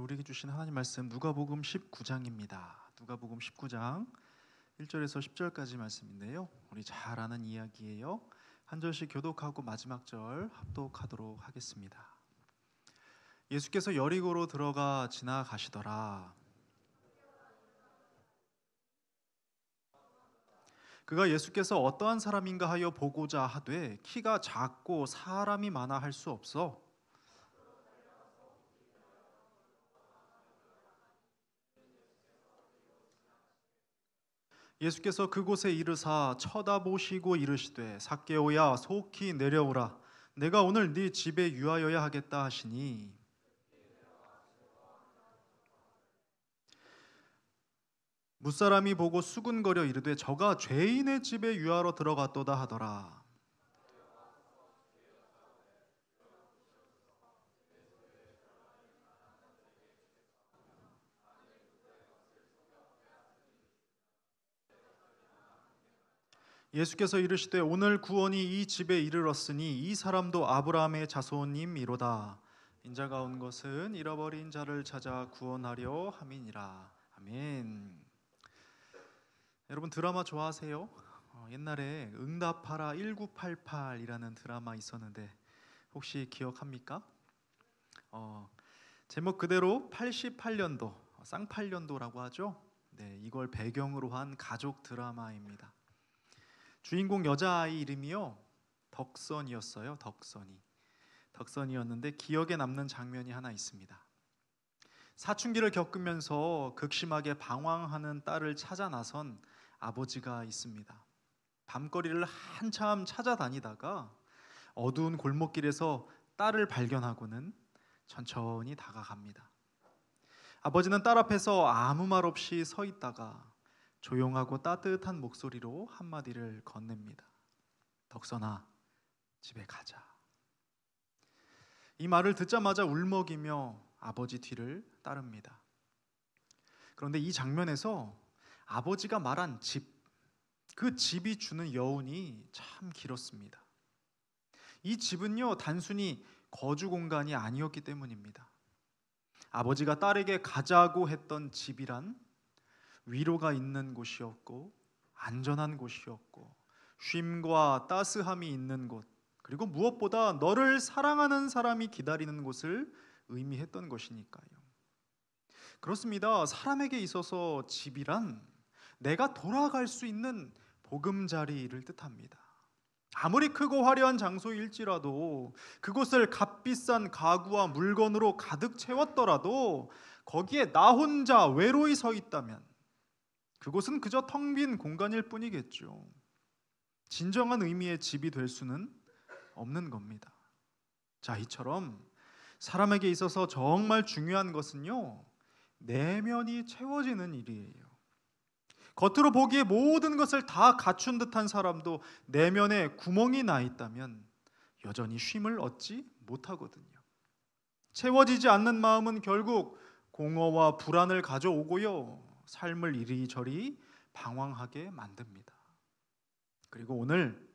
우리에게 주신 하나님 말씀 누가복음 19장입니다. 누가복음 19장 1절에서 10절까지 말씀인데요. 우리 잘 아는 이야기예요. 한 절씩 교독하고 마지막 절 합독하도록 하겠습니다. 예수께서 여리고로 들어가 지나가시더라. 그가 예수께서 어떠한 사람인가 하여 보고자 하되 키가 작고 사람이 많아 할 수 없어 예수께서 그곳에 이르사 쳐다보시고 이르시되 zac개오야 속히 내려오라 내가 오늘 네 집에 유하여야 하겠다 하시니 무사람이 보고 수군거려 이르되 저가 죄인의 집에 유하러 들어갔도다 하더라. 예수께서 이르시되 오늘 구원이 이 집에 이르렀으니 이 사람도 아브라함의 자손임이로다. 인자가 온 것은 잃어버린 자를 찾아 구원하려 함이니라. 아멘. 여러분 드라마 좋아하세요? 옛날에 응답하라 1988이라는 드라마 있었는데 혹시 기억합니까? 제목 그대로 88년도 쌍팔년도라고 하죠. 네, 이걸 배경으로 한 가족 드라마입니다. 주인공 여자아이 이름이요 덕선이었어요. 덕선이었는데 기억에 남는 장면이 하나 있습니다. 사춘기를 겪으면서 극심하게 방황하는 딸을 찾아 나선 아버지가 있습니다. 밤거리를 한참 찾아다니다가 어두운 골목길에서 딸을 발견하고는 천천히 다가갑니다. 아버지는 딸 앞에서 아무 말 없이 서 있다가 조용하고 따뜻한 목소리로 한마디를 건넵니다. 덕선아, 집에 가자. 이 말을 듣자마자 울먹이며 아버지 뒤를 따릅니다. 그런데 이 장면에서 아버지가 말한 집, 그 집이 주는 여운이 참 길었습니다. 이 집은요 단순히 거주 공간이 아니었기 때문입니다. 아버지가 딸에게 가자고 했던 집이란 위로가 있는 곳이었고 안전한 곳이었고 쉼과 따스함이 있는 곳, 그리고 무엇보다 너를 사랑하는 사람이 기다리는 곳을 의미했던 것이니까요. 그렇습니다. 사람에게 있어서 집이란 내가 돌아갈 수 있는 보금자리를 뜻합니다. 아무리 크고 화려한 장소일지라도 그곳을 값비싼 가구와 물건으로 가득 채웠더라도 거기에 나 혼자 외로이 서 있다면 그곳은 그저 텅 빈 공간일 뿐이겠죠. 진정한 의미의 집이 될 수는 없는 겁니다. 자, 이처럼 사람에게 있어서 정말 중요한 것은요 내면이 채워지는 일이에요. 겉으로 보기에 모든 것을 다 갖춘 듯한 사람도 내면에 구멍이 나 있다면 여전히 쉼을 얻지 못하거든요. 채워지지 않는 마음은 결국 공허와 불안을 가져오고요 삶을 이리저리 방황하게 만듭니다. 그리고 오늘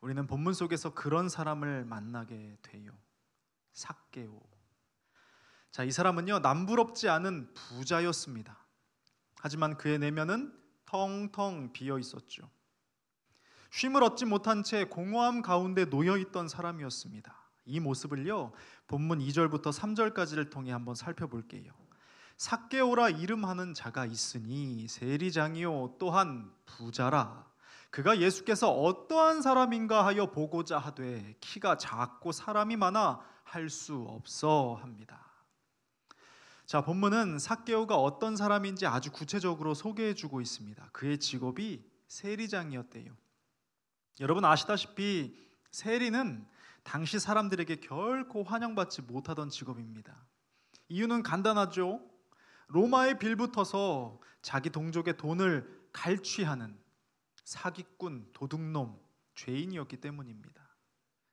우리는 본문 속에서 그런 사람을 만나게 돼요. 삭개오. 자, 이 사람은요 남부럽지 않은 부자였습니다. 하지만 그의 내면은 텅텅 비어 있었죠. 쉼을 얻지 못한 채 공허함 가운데 놓여 있던 사람이었습니다. 이 모습을요 본문 2절부터 3절까지를 통해 한번 살펴볼게요. 삭개오라 이름하는 자가 있으니 세리장이요 또한 부자라. 그가 예수께서 어떠한 사람인가 하여 보고자 하되 키가 작고 사람이 많아 할 수 없어 합니다. 자, 본문은 삭개오가 어떤 사람인지 아주 구체적으로 소개해주고 있습니다. 그의 직업이 세리장이었대요. 여러분 아시다시피 세리는 당시 사람들에게 결코 환영받지 못하던 직업입니다. 이유는 간단하죠. 로마의 빌붙어서 자기 동족의 돈을 갈취하는 사기꾼, 도둑놈, 죄인이었기 때문입니다.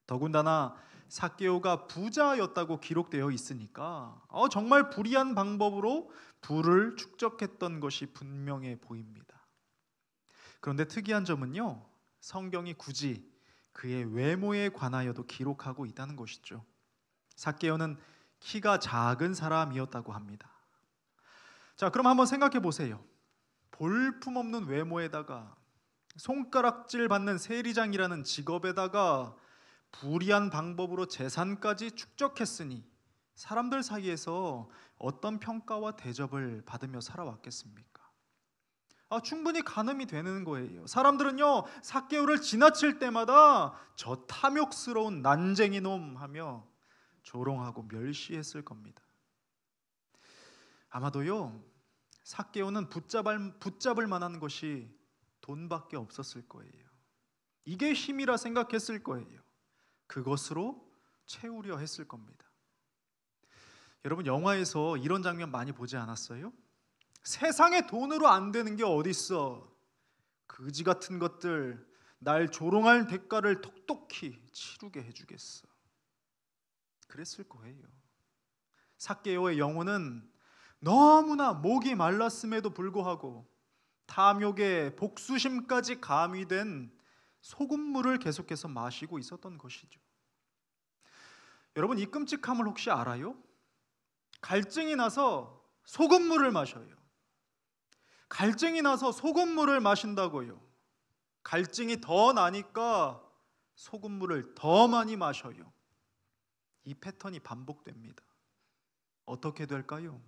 더군다나 삭개오가 부자였다고 기록되어 있으니까 정말 불의한 방법으로 부를 축적했던 것이 분명해 보입니다. 그런데 특이한 점은요 성경이 굳이 그의 외모에 관하여도 기록하고 있다는 것이죠. 삭개오는 키가 작은 사람이었다고 합니다. 자, 그럼 한번 생각해 보세요. 볼품없는 외모에다가 손가락질 받는 세리장이라는 직업에다가 불의한 방법으로 재산까지 축적했으니 사람들 사이에서 어떤 평가와 대접을 받으며 살아왔겠습니까? 충분히 가늠이 되는 거예요. 사람들은요, 삭개오를 지나칠 때마다 저 탐욕스러운 난쟁이 놈 하며 조롱하고 멸시했을 겁니다. 아마도요, 삭개오는 붙잡을 만한 것이 돈밖에 없었을 거예요. 이게 힘이라 생각했을 거예요. 그것으로 채우려 했을 겁니다. 여러분, 영화에서 이런 장면 많이 보지 않았어요? 세상에 돈으로 안 되는 게 어딨어. 그지 같은 것들, 날 조롱할 대가를 톡톡히 치르게 해주겠어. 그랬을 거예요. 삭개오의 영혼은 너무나 목이 말랐음에도 불구하고 탐욕에 복수심까지 가미된 소금물을 계속해서 마시고 있었던 것이죠. 여러분, 이 끔찍함을 혹시 알아요? 갈증이 나서 소금물을 마셔요. 갈증이 나서 소금물을 마신다고요. 갈증이 더 나니까 소금물을 더 많이 마셔요. 이 패턴이 반복됩니다. 어떻게 될까요?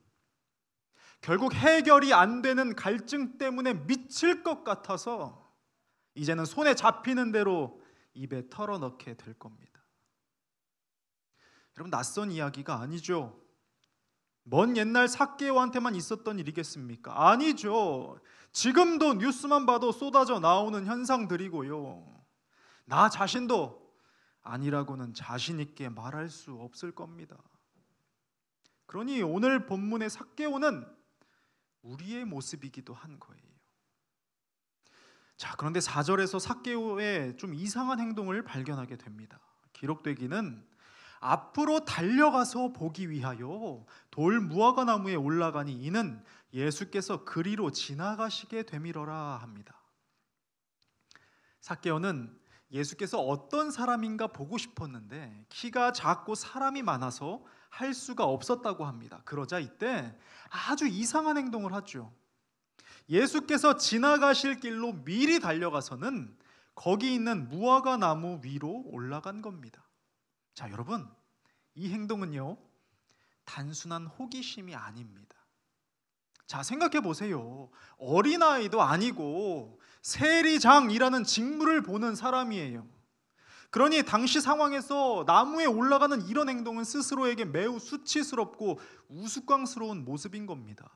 결국 해결이 안 되는 갈증 때문에 미칠 것 같아서 이제는 손에 잡히는 대로 입에 털어넣게 될 겁니다. 여러분, 낯선 이야기가 아니죠. 먼 옛날 삭개오한테만 있었던 일이겠습니까? 아니죠. 지금도 뉴스만 봐도 쏟아져 나오는 현상들이고요. 나 자신도 아니라고는 자신 있게 말할 수 없을 겁니다. 그러니 오늘 본문의 삭개오는 우리의 모습이기도 한 거예요. 자, 그런데 4절에서 삭개오의 좀 이상한 행동을 발견하게 됩니다. 기록되기는 앞으로 달려가서 보기 위하여 돌 무화과 나무에 올라가니 이는 예수께서 그리로 지나가시게 되밀어라 합니다. 삭개오는 예수께서 어떤 사람인가 보고 싶었는데 키가 작고 사람이 많아서 할 수가 없었다고 합니다. 그러자 이때 아주 이상한 행동을 하죠. 예수께서 지나가실 길로 미리 달려가서는 거기 있는 무화과 나무 위로 올라간 겁니다. 자, 여러분, 이 행동은요, 단순한 호기심이 아닙니다. 자, 생각해 보세요. 어린아이도 아니고 세리장이라는 직무를 보는 사람이에요. 그러니 당시 상황에서 나무에 올라가는 이런 행동은 스스로에게 매우 수치스럽고 우스꽝스러운 모습인 겁니다.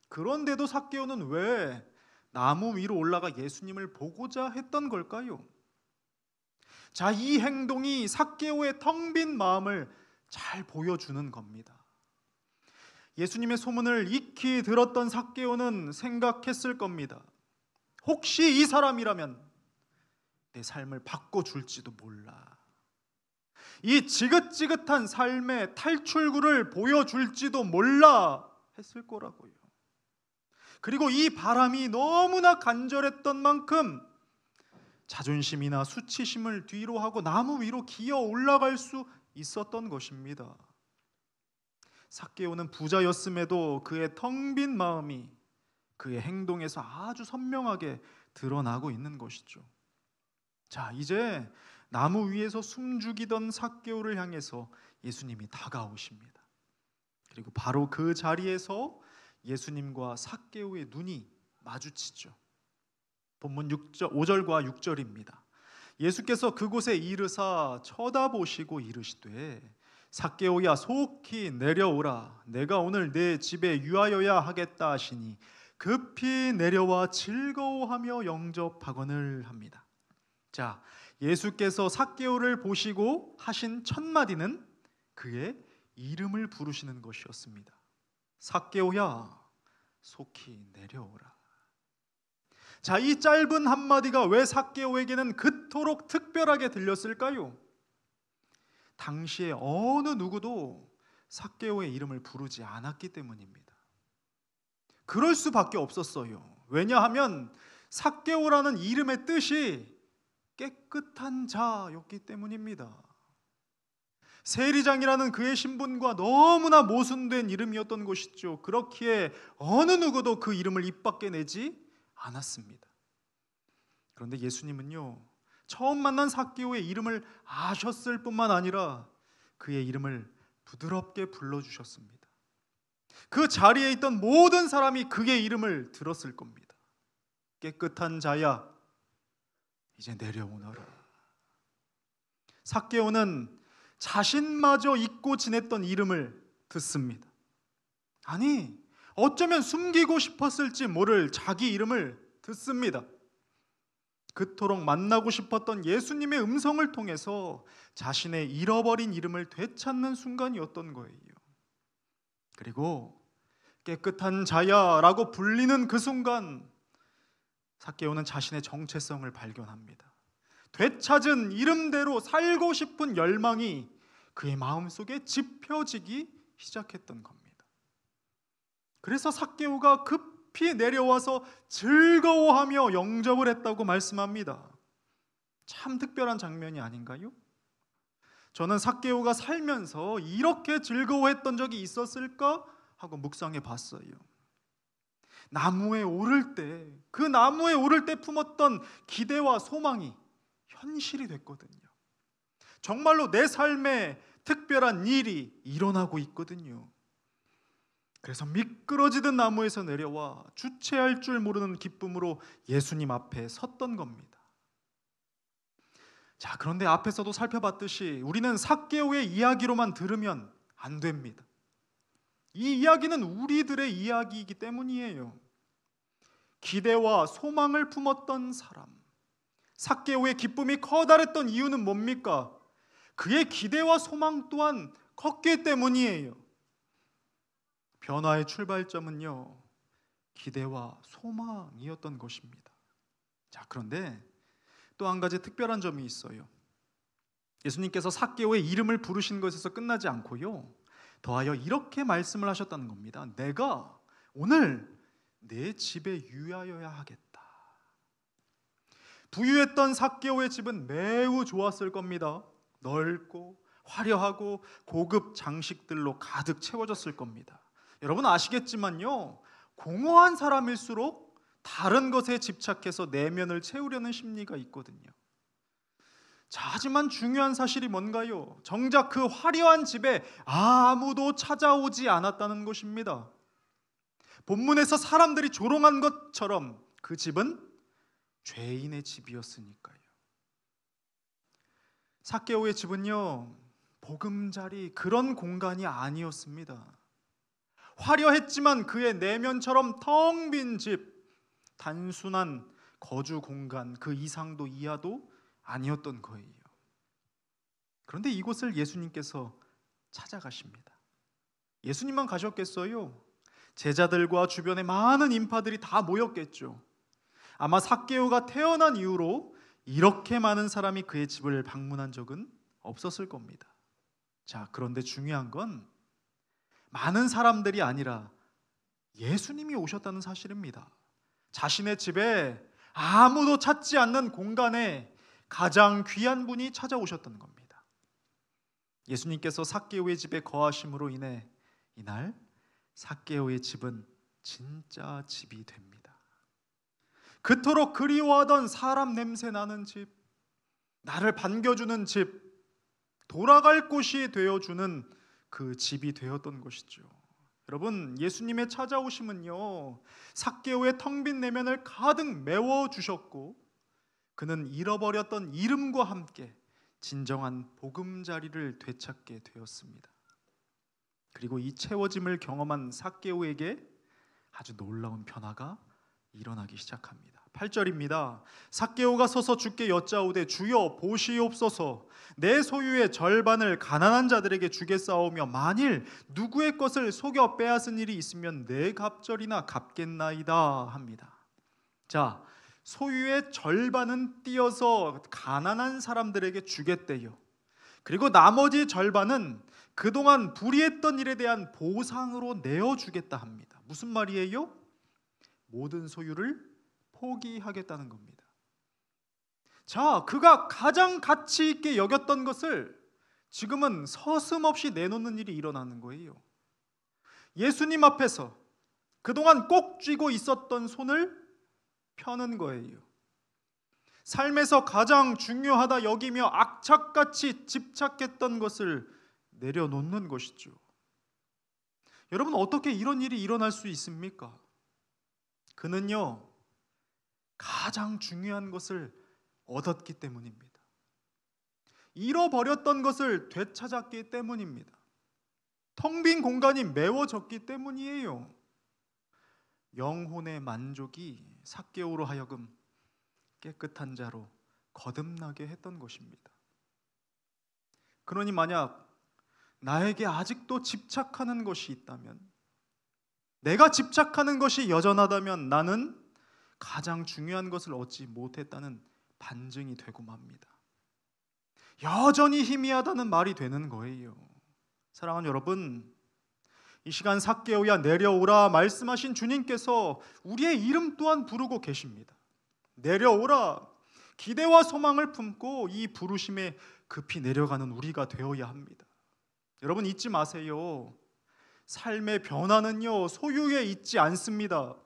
그런데도 삭개오는 왜 나무 위로 올라가 예수님을 보고자 했던 걸까요? 자, 이 행동이 삭개오의 텅 빈 마음을 잘 보여주는 겁니다. 예수님의 소문을 익히 들었던 삭개오는 생각했을 겁니다. 혹시 이 사람이라면 내 삶을 바꿔줄지도 몰라. 이 지긋지긋한 삶의 탈출구를 보여줄지도 몰라 했을 거라고요. 그리고 이 바람이 너무나 간절했던 만큼 자존심이나 수치심을 뒤로 하고 나무 위로 기어 올라갈 수 있었던 것입니다. 삭개오는 부자였음에도 그의 텅 빈 마음이 그의 행동에서 아주 선명하게 드러나고 있는 것이죠. 자, 이제 나무 위에서 숨죽이던 삭개오를 향해서 예수님이 다가오십니다. 그리고 바로 그 자리에서 예수님과 삭개오의 눈이 마주치죠. 본문 5절과 6절입니다. 예수께서 그곳에 이르사 쳐다보시고 이르시되 삭개오야 속히 내려오라. 내가 오늘 내 집에 유하여야 하겠다 하시니 급히 내려와 즐거워하며 영접하거늘 합니다. 자, 예수께서 삭개오를 보시고 하신 첫 마디는 그의 이름을 부르시는 것이었습니다. 삭개오야 속히 내려오라. 자, 이 짧은 한마디가 왜 삭개오에게는 그토록 특별하게 들렸을까요? 당시에 어느 누구도 삭개오의 이름을 부르지 않았기 때문입니다. 그럴 수밖에 없었어요. 왜냐하면 삭개오라는 이름의 뜻이 깨끗한 자였기 때문입니다. 세리장이라는 그의 신분과 너무나 모순된 이름이었던 것이죠. 그렇기에 어느 누구도 그 이름을 입 밖에 내지 않았습니다. 그런데 예수님은요, 처음 만난 삭개오의 이름을 아셨을 뿐만 아니라 그의 이름을 부드럽게 불러주셨습니다. 그 자리에 있던 모든 사람이 그의 이름을 들었을 겁니다. 깨끗한 자야, 이제 내려오너라. 삭개오는 자신마저 잊고 지냈던 이름을 듣습니다. 아니, 어쩌면 숨기고 싶었을지 모를 자기 이름을 듣습니다. 그토록 만나고 싶었던 예수님의 음성을 통해서 자신의 잃어버린 이름을 되찾는 순간이었던 거예요. 그리고 깨끗한 자야라고 불리는 그 순간 삭개오는 자신의 정체성을 발견합니다. 되찾은 이름대로 살고 싶은 열망이 그의 마음속에 짚혀지기 시작했던 겁니다. 그래서 삭개오가 급히 내려와서 즐거워하며 영접을 했다고 말씀합니다. 참 특별한 장면이 아닌가요? 저는 삭개오가 살면서 이렇게 즐거워했던 적이 있었을까 하고 묵상해 봤어요. 나무에 오를 때, 그 나무에 오를 때 품었던 기대와 소망이 현실이 됐거든요. 정말로 내 삶에 특별한 일이 일어나고 있거든요. 그래서 미끄러지던 나무에서 내려와 주체할 줄 모르는 기쁨으로 예수님 앞에 섰던 겁니다. 자, 그런데 앞에서도 살펴봤듯이 우리는 삭개오의 이야기로만 들으면 안 됩니다. 이 이야기는 우리들의 이야기이기 때문이에요. 기대와 소망을 품었던 사람, 삭개오의 기쁨이 커다랬던 이유는 뭡니까? 그의 기대와 소망 또한 컸기 때문이에요. 변화의 출발점은요, 기대와 소망이었던 것입니다. 자, 그런데 또 한 가지 특별한 점이 있어요. 예수님께서 삭개오의 이름을 부르신 것에서 끝나지 않고요, 더하여 이렇게 말씀을 하셨다는 겁니다. 내가 오늘 내 집에 유하여야 하겠다. 부유했던 삭개오의 집은 매우 좋았을 겁니다. 넓고 화려하고 고급 장식들로 가득 채워졌을 겁니다. 여러분 아시겠지만요, 공허한 사람일수록 다른 것에 집착해서 내면을 채우려는 심리가 있거든요. 자, 하지만 중요한 사실이 뭔가요? 정작 그 화려한 집에 아무도 찾아오지 않았다는 것입니다. 본문에서 사람들이 조롱한 것처럼 그 집은 죄인의 집이었으니까요. 삭개오의 집은요, 보금자리 그런 공간이 아니었습니다. 화려했지만 그의 내면처럼 텅 빈 집, 단순한 거주 공간 그 이상도 이하도 아니었던 거예요. 그런데 이곳을 예수님께서 찾아가십니다. 예수님만 가셨겠어요? 제자들과 주변에 많은 인파들이 다 모였겠죠. 아마 삭개오가 태어난 이후로 이렇게 많은 사람이 그의 집을 방문한 적은 없었을 겁니다. 자, 그런데 중요한 건 많은 사람들이 아니라 예수님이 오셨다는 사실입니다. 자신의 집에 아무도 찾지 않는 공간에 가장 귀한 분이 찾아오셨다는 겁니다. 예수님께서 삭개오의 집에 거하심으로 인해 이날 삭개오의 집은 진짜 집이 됩니다. 그토록 그리워하던 사람 냄새 나는 집, 나를 반겨주는 집, 돌아갈 곳이 되어주는 그 집이 되었던 것이죠. 여러분, 예수님의 찾아오심은요, 삭개오의 텅 빈 내면을 가득 메워주셨고 그는 잃어버렸던 이름과 함께 진정한 보금자리를 되찾게 되었습니다. 그리고 이 채워짐을 경험한 삭개오에게 아주 놀라운 변화가 일어나기 시작합니다. 8절입니다. 삭개오가 서서 주께 여짜오되 주여 보시옵소서, 내 소유의 절반을 가난한 자들에게 주겠사오며 만일 누구의 것을 속여 빼앗은 일이 있으면 내 갑절이나 갚겠나이다 합니다. 자, 소유의 절반은 띄어서 가난한 사람들에게 주겠대요. 그리고 나머지 절반은 그동안 불의했던 일에 대한 보상으로 내어주겠다 합니다. 무슨 말이에요? 모든 소유를 포기하겠다는 겁니다. 자, 그가 가장 가치 있게 여겼던 것을 지금은 서슴없이 내놓는 일이 일어나는 거예요. 예수님 앞에서 그동안 꼭 쥐고 있었던 손을 펴는 거예요. 삶에서 가장 중요하다 여기며 악착같이 집착했던 것을 내려놓는 것이죠. 여러분, 어떻게 이런 일이 일어날 수 있습니까? 그는요, 가장 중요한 것을 얻었기 때문입니다. 잃어버렸던 것을 되찾았기 때문입니다. 텅 빈 공간이 메워졌기 때문이에요. 영혼의 만족이 삭개오로 하여금 깨끗한 자로 거듭나게 했던 것입니다. 그러니 만약 나에게 아직도 집착하는 것이 있다면, 내가 집착하는 것이 여전하다면 나는 가장 중요한 것을 얻지 못했다는 반증이 되고 맙니다. 여전히 희미하다는 말이 되는 거예요. 사랑하는 여러분, 이 시간 삭개오야 내려오라 말씀하신 주님께서 우리의 이름 또한 부르고 계십니다. 내려오라, 기대와 소망을 품고 이 부르심에 급히 내려가는 우리가 되어야 합니다. 여러분, 잊지 마세요. 삶의 변화는요, 소유에 있지 않습니다.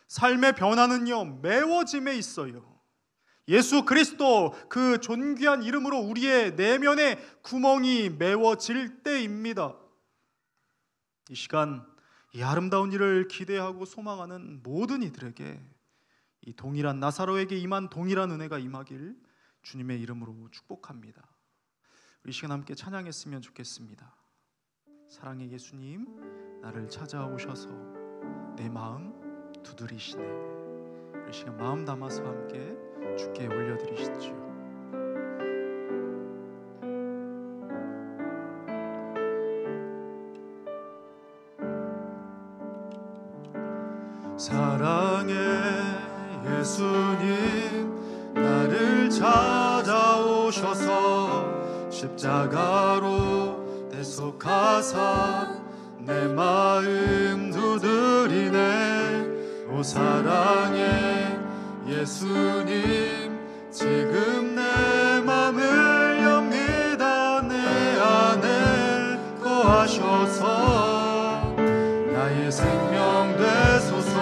삶의 변화는요, 메워짐에 있어요. 예수 그리스도 그 존귀한 이름으로 우리의 내면의 구멍이 메워질 때입니다. 이 시간 이 아름다운 일을 기대하고 소망하는 모든 이들에게 이 동일한 나사로에게 임한 동일한 은혜가 임하길 주님의 이름으로 축복합니다. 우리 시간 함께 찬양했으면 좋겠습니다. 사랑의 예수님, 나를 찾아오셔서 내 마음 두드리시네. 우리 시간 마음 담아서 함께 주께 올려드리시죠. 사랑의 예수님, 나를 찾아오셔서 십자가로 대속하사 내 마음 두드리네. 오 사랑의 예수님, 지금 내 맘을 엽니다. 내 안에 거하셔서 나의 생명 되소서.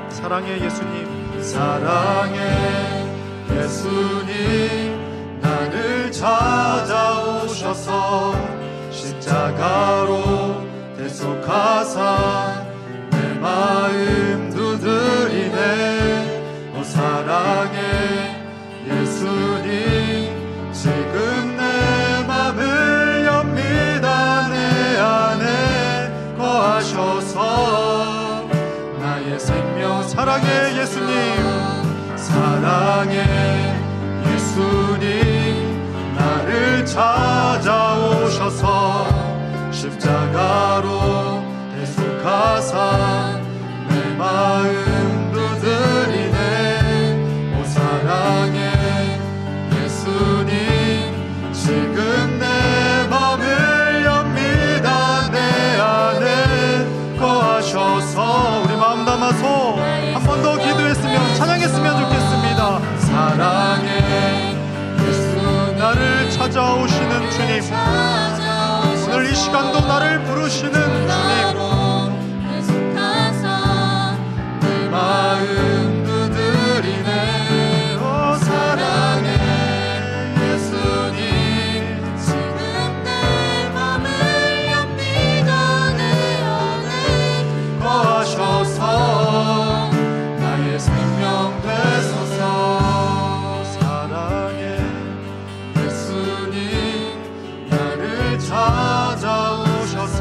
사랑의 예수님, 사랑의 예수님, 나를 찾아오셔서 십자가로 대속하사 내 마음 두드리네. 오 사랑의 예수님, 지금 내 맘을 엽니다. 내 안에 거하셔서 나의 생명. 사랑의 예수님, 사랑의 예수님, 나를 찾아오셔서 십자가로 대속하사 내 마음 두드리네. 오 사랑의 예수님, 지금 내 맘을 엽니다. 내 안에 거하셔서. 우리 마음 담아서 한 번 더 기도했으면, 찬양했으면 좋겠습니다. 사랑의 예수, 나를 찾아오시는 주님, 오늘 이 시간도 나를 부르시는 주님, 내 마음 두드리네. 오 사랑의 예수님, 지금 내 맘을 엽니다. 내 안에 거하셔서 나의 생명 되소서. 사랑의 예수님, 나를 찾아오셔서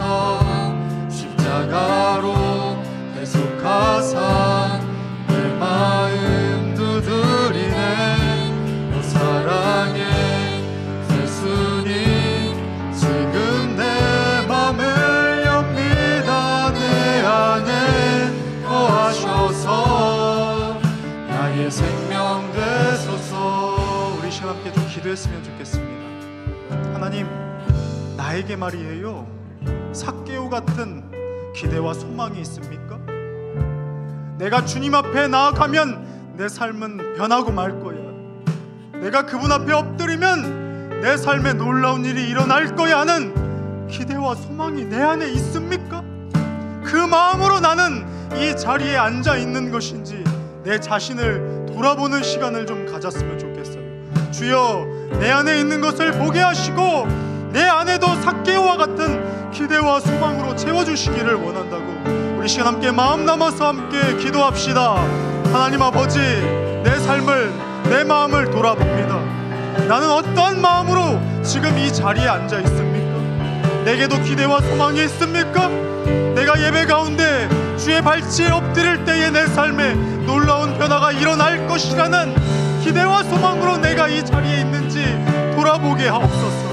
십자가로 대속하사 내 마음 두드리네. 오 사랑의 예수님, 지금 내 맘을 엽니다. 내 안에 거하셔서 나의 생명 되소서. 우리 시간 함께 좀 기도했으면 좋겠습니다. 하나님, 나에게 말이에요, 삭개오 같은 기대와 소망이 있습니까? 내가 주님 앞에 나아가면 내 삶은 변하고 말 거야. 내가 그분 앞에 엎드리면 내 삶에 놀라운 일이 일어날 거야 하는 기대와 소망이 내 안에 있습니까? 그 마음으로 나는 이 자리에 앉아 있는 것인지 내 자신을 돌아보는 시간을 좀 가졌으면 좋겠어요. 주여, 내 안에 있는 것을 보게 하시고 내 안에도 삭개오와 같은 기대와 소망으로 채워주시기를 원한다고 우리 시간 함께 마음 담아서 함께 기도합시다. 하나님 아버지, 내 삶을, 내 마음을 돌아봅니다. 나는 어떠한 마음으로 지금 이 자리에 앉아 있습니까? 내게도 기대와 소망이 있습니까? 내가 예배 가운데 주의 발치에 엎드릴 때에 내 삶에 놀라운 변화가 일어날 것이라는 기대와 소망으로 내가 이 자리에 있는지 돌아보게 하옵소서.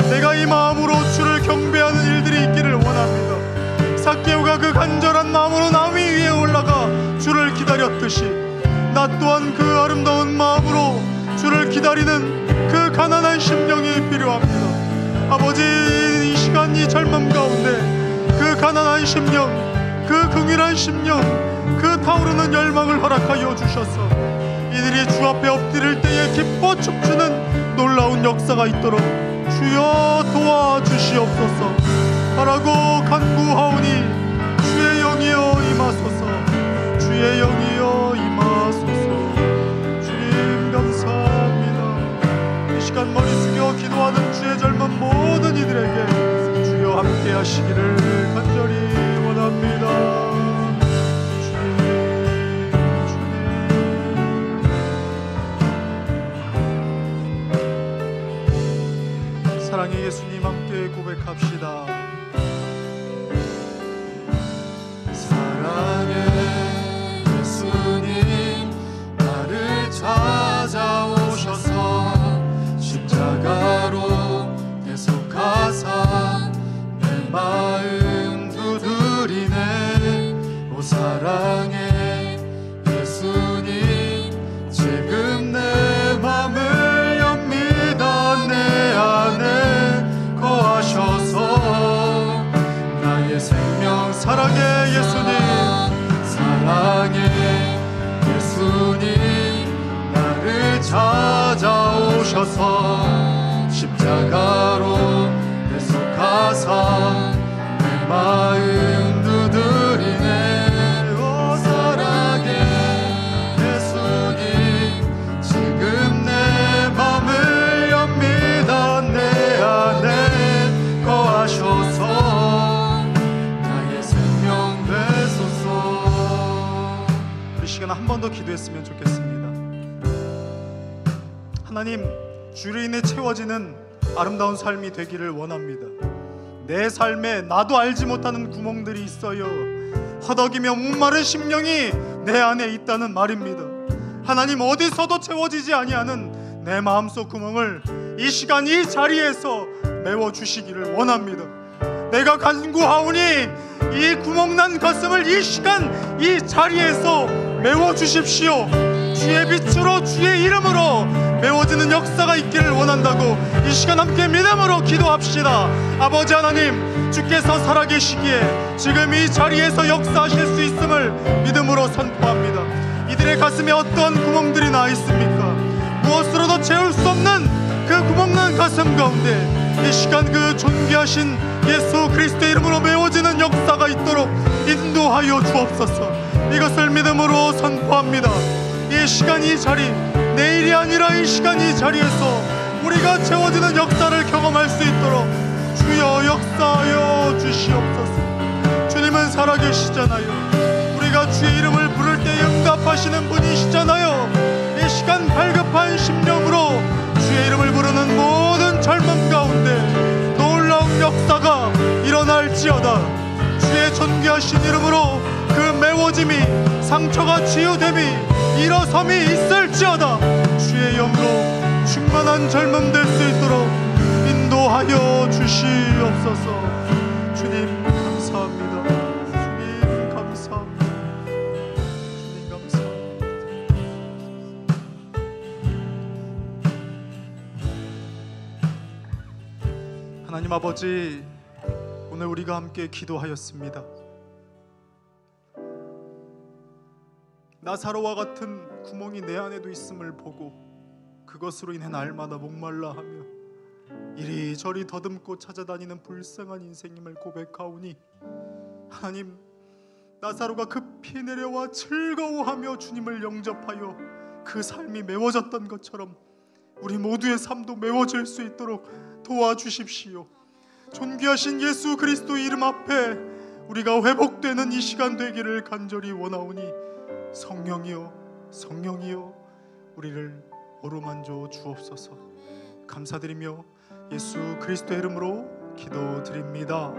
내가 이 마음으로 주를 경배하는 일들이 있기를 원합니다. 삭개오가 그 간절한 마음으로 나무 위에 올라가 주를 기다렸듯이 나 또한 그 아름다운 마음으로 주를 기다리는 그 가난한 심령이 필요합니다. 아버지, 이 시간 이 젊음 가운데 그 가난한 심령, 그 긍휼한 심령, 그 타오르는 열망을 허락하여 주셔서 이들이 주 앞에 엎드릴 때에 기뻐 춤추는 놀라운 역사가 있도록 주여 도와주시옵소서. 바라고 간구하오니 주의 영이여 임하소서. 주의 영이여 임하소서. 주님 감사합니다. 이 시간 머리 숙여 기도하는 주의 젊은 모든 이들에게 주여 함께 하시기를 간절히 원합니다. 사랑의 예수님 함께 고백합시다. 사랑의 예수님, 나를 찾아오셔서 십자가로 대속하사 내 마음 두드리네. 오 사랑의 예수님, 지금 내 맘을 엽니다. 내 안에 거하셔서 나의 생명. 사랑의 예수님, 사랑의 예수님, 나를 찾아오셔서 십자가로 대속하사 내 마음 두드리네. 오 사랑의 예수님, 지금 내 맘을 엽니다. 내 안에 거하셔서 나의 생명 되소서. 우리 시간 한 번 더 기도했으면 좋겠습니다. 하나님, 주로 인해 채워지는 아름다운 삶이 되기를 원합니다. 내 삶에 나도 알지 못하는 구멍들이 있어요. 허덕이며 목마른 심령이 내 안에 있다는 말입니다. 하나님, 어디서도 채워지지 아니하는 내 마음속 구멍을 이 시간 이 자리에서 메워주시기를 원합니다. 내가 간구하오니 이 구멍난 가슴을 이 시간 이 자리에서 메워주십시오. 주의 빛으로, 주의 이름으로 메워지는 역사가 있기를 원한다고 이 시간 함께 믿음으로 기도합시다. 아버지 하나님, 주께서 살아계시기에 지금 이 자리에서 역사하실 수 있음을 믿음으로 선포합니다. 이들의 가슴에 어떠한 구멍들이 나 있습니까? 무엇으로도 채울 수 없는 그 구멍난 가슴 가운데 이 시간 그 존귀하신 예수 그리스도의 이름으로 메워지는 역사가 있도록 인도하여 주옵소서. 이것을 믿음으로 선포합니다. 이 시간 이 자리, 내일이 아니라 이 시간 이 자리에서 우리가 채워지는 역사를 경험할 수 있도록 주여 역사하여 주시옵소서. 주님은 살아계시잖아요. 우리가 주의 이름을 부를 때 응답하시는 분이시잖아요. 이 시간 발급한 심령으로 주의 이름을 부르는 모든 젊음 가운데 놀라운 역사가 일어날지어다. 주의 존귀하신 이름으로 그 메워짐이, 상처가 치유됨이, 일어섬이 있을지어다. 주의 영으로 충만한 젊음 될 수 있도록 인도하여 주시옵소서. 주님 감사합니다. 주님 감사합니다. 주님 감사합니다. 하나님 아버지, 오늘 우리가 함께 기도하였습니다. 나사로와 같은 구멍이 내 안에도 있음을 보고 그것으로 인해 날마다 목말라 하며 이리저리 더듬고 찾아다니는 불쌍한 인생임을 고백하오니, 하나님, 나사로가 급히 내려와 즐거워하며 주님을 영접하여 그 삶이 메워졌던 것처럼 우리 모두의 삶도 메워질 수 있도록 도와주십시오. 존귀하신 예수 그리스도 이름 앞에 우리가 회복되는 이 시간 되기를 간절히 원하오니, 성령이여, 성령이여, 우리를 어루만져 주옵소서. 감사드리며 예수 그리스도의 이름으로 기도드립니다.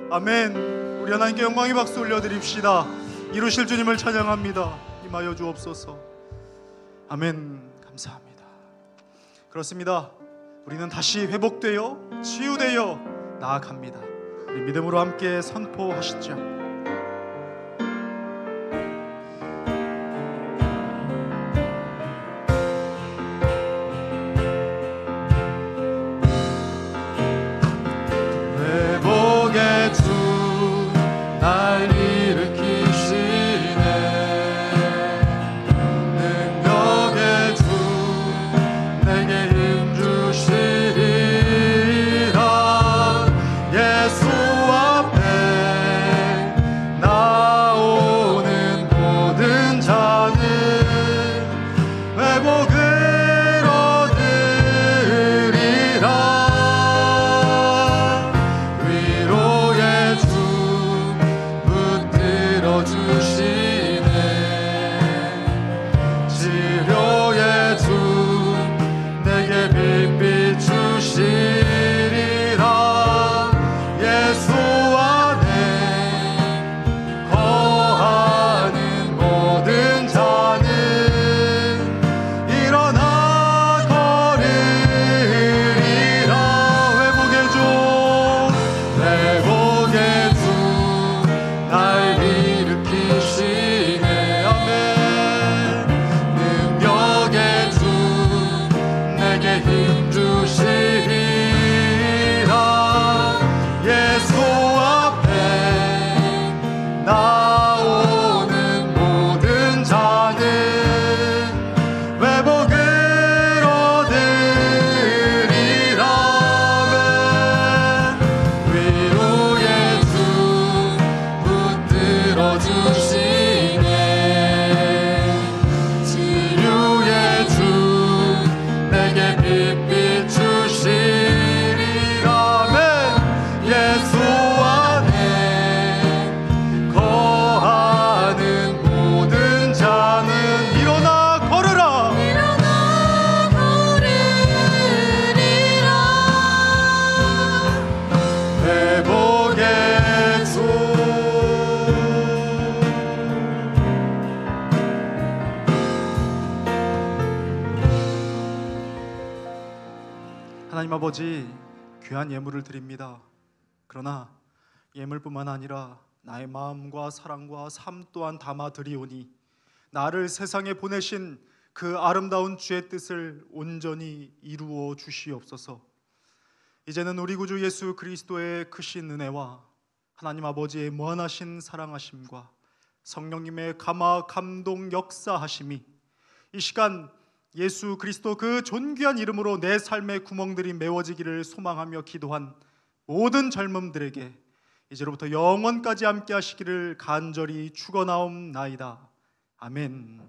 아멘. 우리 하나님께 영광의 박수 올려드립시다. 이루실 주님을 찬양합니다. 임하여 주옵소서. 아멘. 감사합니다. 그렇습니다. 우리는 다시 회복되어 치유되어 나아갑니다. 우리 믿음으로 함께 선포하시죠. 하나님 아버지, 귀한 예물을 드립니다. 그러나 예물뿐만 아니라 나의 마음과 사랑과 삶 또한 담아 드리오니 나를 세상에 보내신 그 아름다운 주의 뜻을 온전히 이루어 주시옵소서. 이제는 우리 구주 예수 그리스도의 크신 은혜와 하나님 아버지의 무한하신 사랑하심과 성령님의 감화 감동 역사하심이 이 시간 예수 그리스도 그 존귀한 이름으로 내 삶의 구멍들이 메워지기를 소망하며 기도한 모든 젊음들에게 이제로부터 영원까지 함께 하시기를 간절히 축원하옵나이다. 아멘.